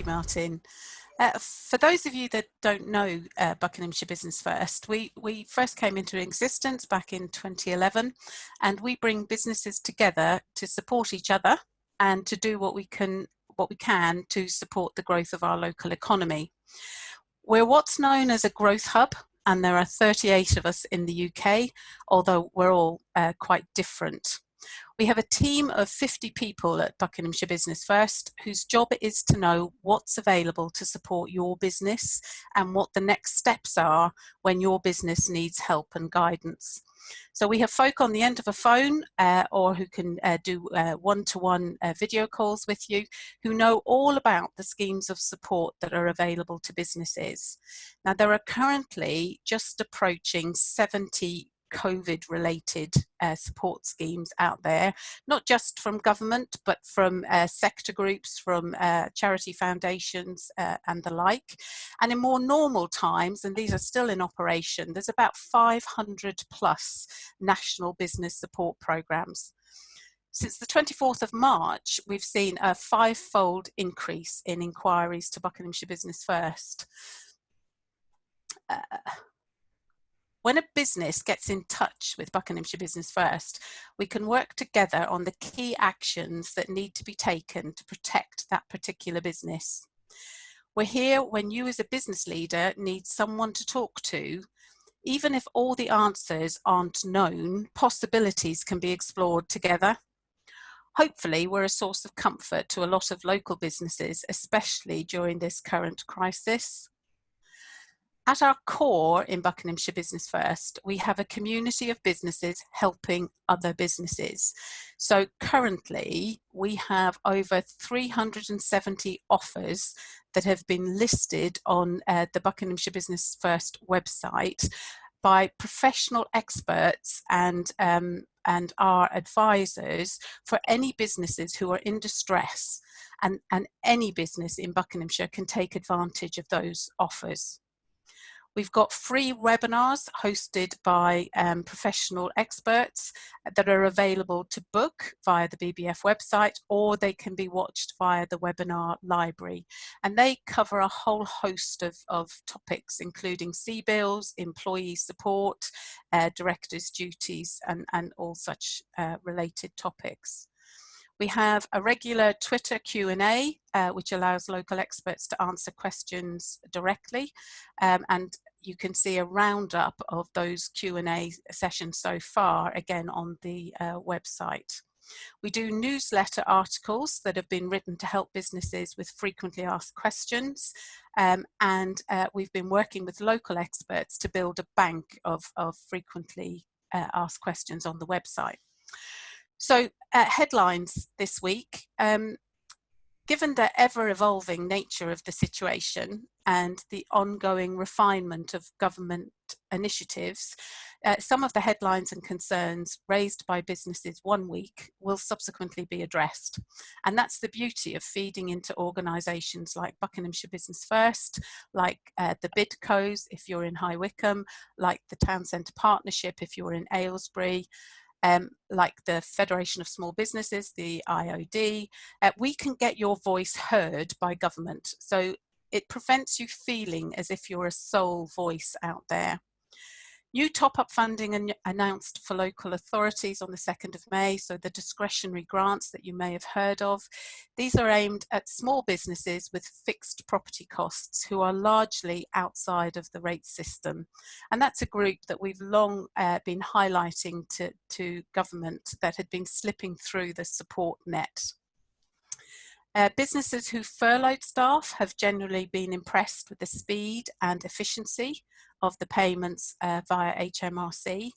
you, Martin. For those of you that don't know Buckinghamshire Business First, we first came into existence back in 2011, and we bring businesses together to support each other and to do what we can to support the growth of our local economy. We're what's known as a growth hub, and there are 38 of us in the UK, although we're all quite different. We have a team of 50 people at Buckinghamshire Business First whose job it is to know what's available to support your business and what the next steps are when your business needs help and guidance. So we have folk on the end of a phone or who can do one-to-one video calls with you, who know all about the schemes of support that are available to businesses. Now, there are currently just approaching 70 COVID-related support schemes out there, not just from government, but from sector groups, from charity foundations and the like. And in more normal times, and these are still in operation, there's about 500 plus national business support programs. Since the 24th of March, we've seen a 5-fold increase in inquiries to Buckinghamshire Business First. When a business gets in touch with Buckinghamshire Business First, we can work together on the key actions that need to be taken to protect that particular business. We're here when you as a business leader need someone to talk to. Even if all the answers aren't known, possibilities can be explored together. Hopefully, we're a source of comfort to a lot of local businesses, especially during this current crisis. At our core in Buckinghamshire Business First, we have a community of businesses helping other businesses. So currently, we have over 370 offers that have been listed on the Buckinghamshire Business First website by professional experts and our advisors for any businesses who are in distress, and any business in Buckinghamshire can take advantage of those offers. We've got free webinars hosted by professional experts that are available to book via the BBF website, or they can be watched via the webinar library. And they cover a whole host of topics, including CBILS, employee support, directors' duties, and all such related topics. We have a regular Twitter Q&A, which allows local experts to answer questions directly, and you can see a roundup of those Q&A sessions so far, again, on the website. We do newsletter articles that have been written to help businesses with frequently asked questions, and we've been working with local experts to build a bank of frequently asked questions on the website. So headlines this week. Given the ever-evolving nature of the situation and the ongoing refinement of government initiatives, some of the headlines and concerns raised by businesses one week will subsequently be addressed. And that's the beauty of feeding into organisations like Buckinghamshire Business First, like the Bidcos if you're in High Wycombe, like the Town Centre Partnership if you're in Aylesbury, like the Federation of Small Businesses, the IOD. We can get your voice heard by government. So it prevents you feeling as if you're a sole voice out there. New top-up funding announced for local authorities on the 2nd of May, so the discretionary grants that you may have heard of. These are aimed at small businesses with fixed property costs who are largely outside of the rate system. And that's a group that we've long been highlighting to government that had been slipping through the support net. Businesses who furloughed staff have generally been impressed with the speed and efficiency of the payments via HMRC.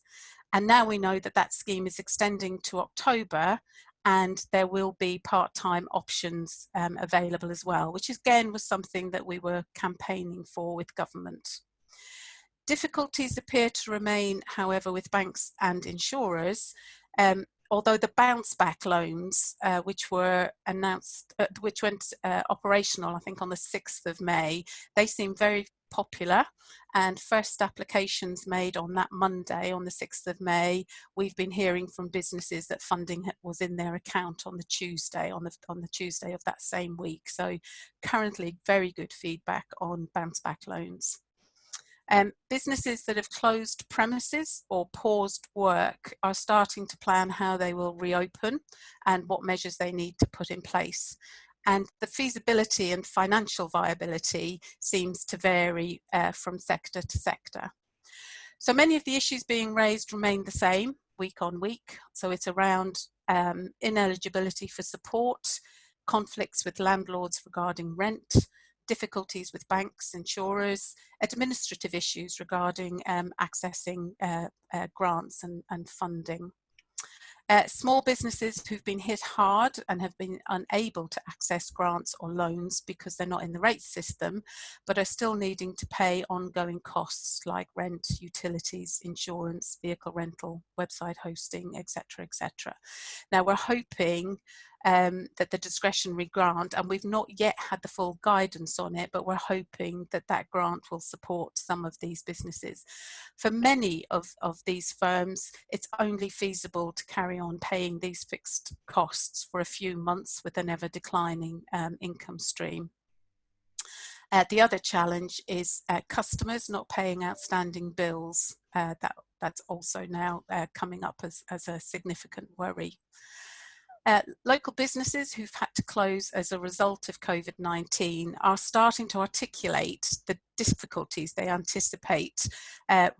And now we know that that scheme is extending to October, and there will be part-time options available as well, which again was something that we were campaigning for with government. Difficulties appear to remain, however, with banks and insurers. Although the bounce back loans, which were announced, which went operational, I think, on the 6th of May, they seem very popular, and first applications made on that Monday, on the 6th of May. We've been hearing from businesses that funding was in their account on the Tuesday, on the Tuesday of that same week. So currently very good feedback on bounce back loans. Businesses that have closed premises or paused work are starting to plan how they will reopen and what measures they need to put in place. And the feasibility and financial viability seems to vary from sector to sector. So many of the issues being raised remain the same week on week. So it's around ineligibility for support, conflicts with landlords regarding rent, difficulties with banks, insurers, administrative issues regarding accessing grants and funding. Small businesses who've been hit hard and have been unable to access grants or loans because they're not in the rate system, but are still needing to pay ongoing costs like rent, utilities, insurance, vehicle rental, website hosting, etc., etc. Now we're hoping that the discretionary grant, and we've not yet had the full guidance on it, but we're hoping that that grant will support some of these businesses. For many of these firms, it's only feasible to carry on paying these fixed costs for a few months with an ever declining income stream. The other challenge is customers not paying outstanding bills. That's also now coming up as a significant worry. Local businesses who've had to close as a result of COVID-19 are starting to articulate the difficulties they anticipate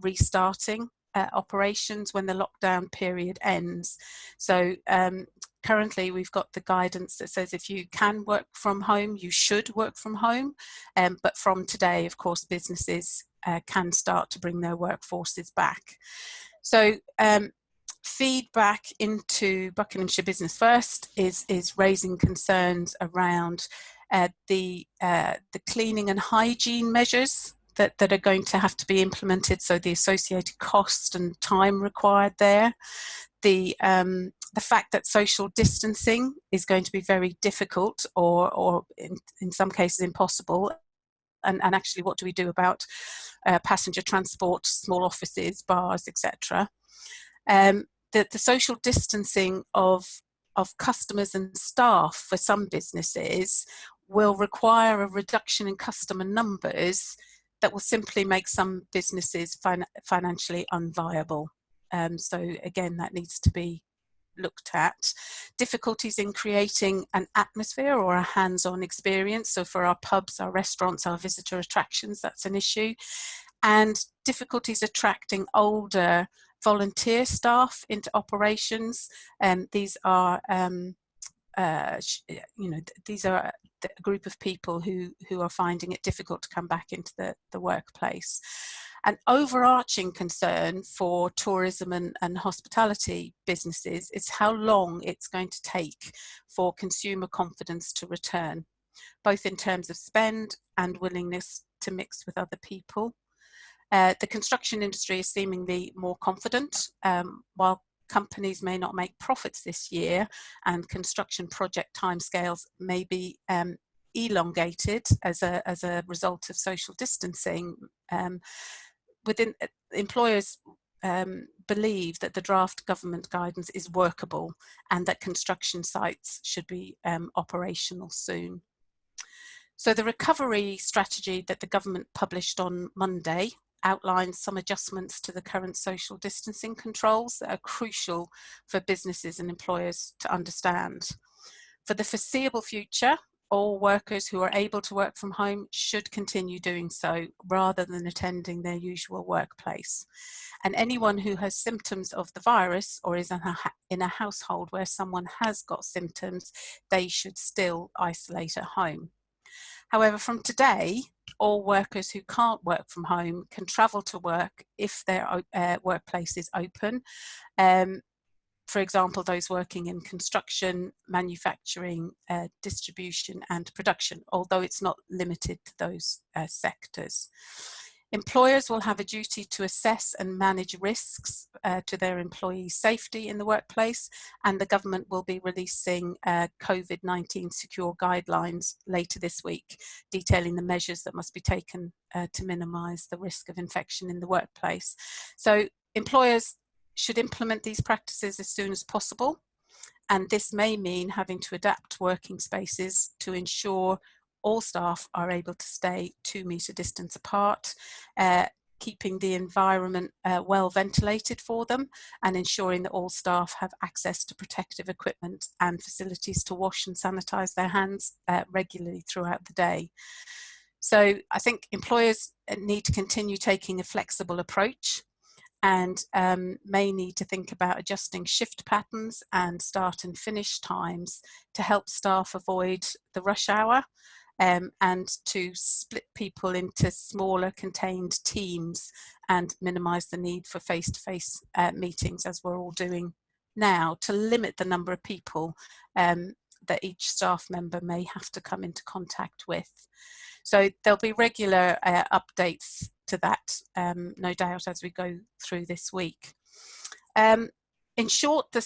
restarting operations when the lockdown period ends. So currently we've got the guidance that says if you can work from home, you should work from home. But from today, of course, businesses can start to bring their workforces back. So feedback into Buckinghamshire Business First is raising concerns around the cleaning and hygiene measures that are going to have to be implemented, so the associated cost and time required there. The fact that social distancing is going to be very difficult or in some cases impossible. And actually, what do we do about passenger transport, small offices, bars, etc.? The social distancing of customers and staff for some businesses will require a reduction in customer numbers that will simply make some businesses financially unviable. So again, that needs to be looked at. Difficulties in creating an atmosphere or a hands-on experience. So for our pubs, our restaurants, our visitor attractions, that's an issue. And difficulties attracting older volunteer staff into operations. These are, these are a group of people who are finding it difficult to come back into the workplace. An overarching concern for tourism and hospitality businesses is how long it's going to take for consumer confidence to return, both in terms of spend and willingness to mix with other people. The construction industry is seemingly more confident, while companies may not make profits this year and construction project timescales may be elongated as a result of social distancing. Employers believe that the draft government guidance is workable and that construction sites should be operational soon. So the recovery strategy that the government published on Monday outlines some adjustments to the current social distancing controls that are crucial for businesses and employers to understand. For the foreseeable future, all workers who are able to work from home should continue doing so rather than attending their usual workplace. And anyone who has symptoms of the virus or is in a household where someone has got symptoms, they should still isolate at home. However, from today, all workers who can't work from home can travel to work if their workplace is open. For example, those working in construction, manufacturing, distribution and production, although it's not limited to those sectors. Employers will have a duty to assess and manage risks to their employees' safety in the workplace, and the government will be releasing COVID-19 secure guidelines later this week, detailing the measures that must be taken to minimise the risk of infection in the workplace. So employers should implement these practices as soon as possible, and this may mean having to adapt working spaces to ensure all staff are able to stay 2-metre distance apart, keeping the environment well ventilated for them, and ensuring that all staff have access to protective equipment and facilities to wash and sanitise their hands regularly throughout the day. So I think employers need to continue taking a flexible approach, and may need to think about adjusting shift patterns and start and finish times to help staff avoid the rush hour, and to split people into smaller contained teams and minimise the need for face-to-face meetings, as we're all doing now, to limit the number of people that each staff member may have to come into contact with. So there'll be regular updates to that, no doubt, as we go through this week. In short, the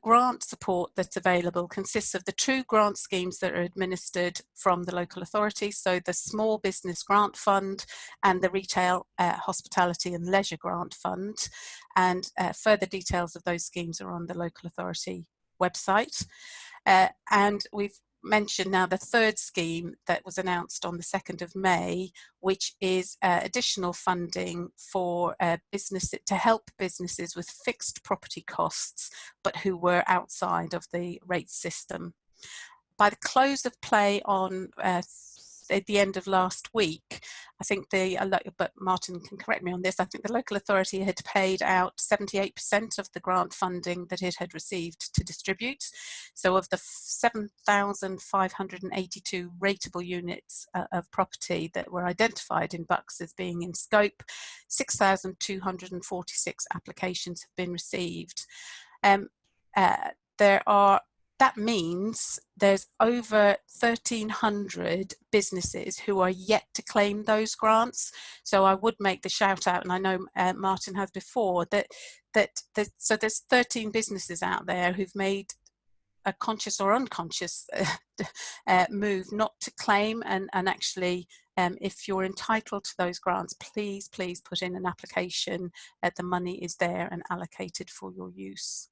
grant support that's available consists of the two grant schemes that are administered from the local authority, so the Small Business Grant Fund and the Retail, Hospitality and Leisure Grant Fund, and further details of those schemes are on the local authority website. And we've mentioned now the third scheme that was announced on the 2nd of May, which is additional funding for business to help businesses with fixed property costs, but who were outside of the rate system. By the close of play on at the end of last week, I think but Martin can correct me on this, I think the local authority had paid out 78% of the grant funding that it had received to distribute. So of the 7,582 rateable units of property that were identified in Bucks as being in scope, 6,246 applications have been received. That means there's over 1,300 businesses who are yet to claim those grants. So I would make the shout out, and I know Martin has before, so there's 13 businesses out there who've made a conscious or unconscious move not to claim, and actually if you're entitled to those grants, please put in an application. The money is there and allocated for your use.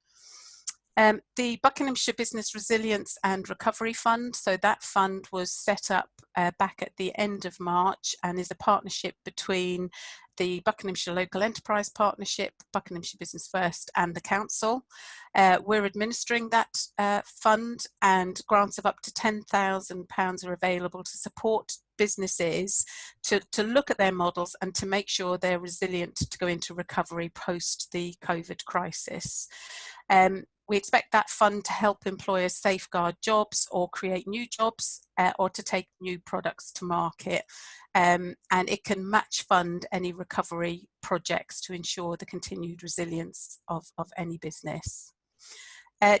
The Buckinghamshire Business Resilience and Recovery Fund, so that fund was set up back at the end of March and is a partnership between the Buckinghamshire Local Enterprise Partnership, Buckinghamshire Business First and the Council. We're administering that fund, and grants of up to £10,000 are available to support businesses to look at their models and to make sure they're resilient to go into recovery post the COVID crisis. We expect that fund to help employers safeguard jobs or create new jobs or to take new products to market. And it can match fund any recovery projects to ensure the continued resilience of any business.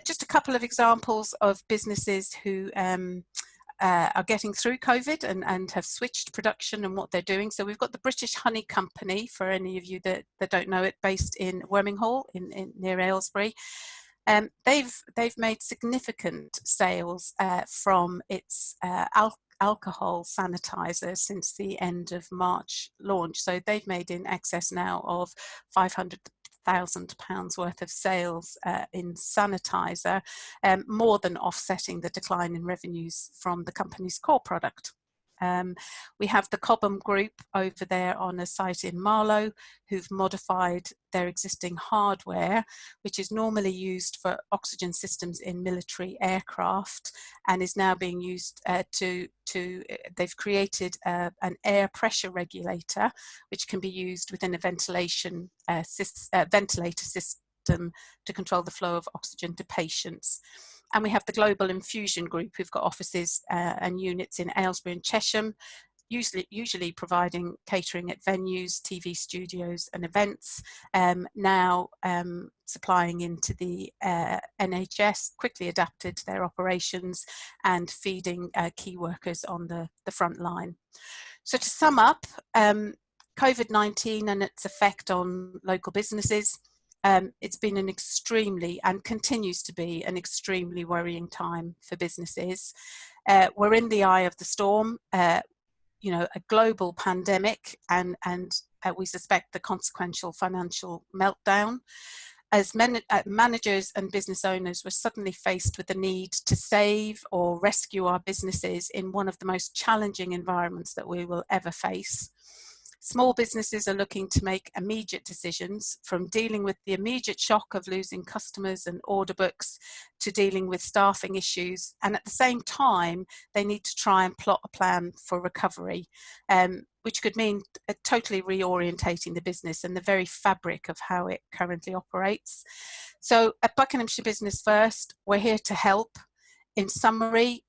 Just a couple of examples of businesses who are getting through COVID and have switched production and what they're doing. So we've got the British Honey Company, for any of you that don't know it, based in Worminghall near Aylesbury. They've made significant sales from its alcohol sanitizer since the end of March launch. So they've made in excess now of £500,000 worth of sales in sanitizer, more than offsetting the decline in revenues from the company's core product. We have the Cobham Group over there on a site in Marlow, who've modified their existing hardware, which is normally used for oxygen systems in military aircraft, and is now being used they've created an air pressure regulator, which can be used within a ventilator system to control the flow of oxygen to patients. And we have the Global Infusion Group, who've got offices and units in Aylesbury and Chesham, usually providing catering at venues, TV studios and events, now supplying into the NHS, quickly adapted their operations and feeding key workers on the front line. So to sum up, COVID-19 and its effect on local businesses, it's been an extremely, and continues to be, an extremely worrying time for businesses. We're in the eye of the storm, a global pandemic, and we suspect the consequential financial meltdown. As managers and business owners, we're suddenly faced with the need to save or rescue our businesses in one of the most challenging environments that we will ever face. Small businesses are looking to make immediate decisions, from dealing with the immediate shock of losing customers and order books to dealing with staffing issues. And at the same time, they need to try and plot a plan for recovery, which could mean totally reorientating the business and the very fabric of how it currently operates. So at Buckinghamshire Business First, we're here to help. In summary,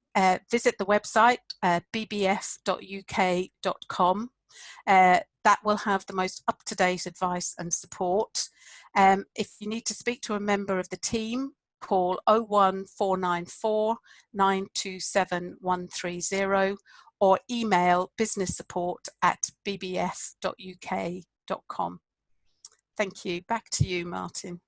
visit the website, bbf.uk.com. That will have the most up-to-date advice and support. If you need to speak to a member of the team, call 01494 927 130 or email businesssupport@bbf.uk.com. Thank you. Back to you, Martin.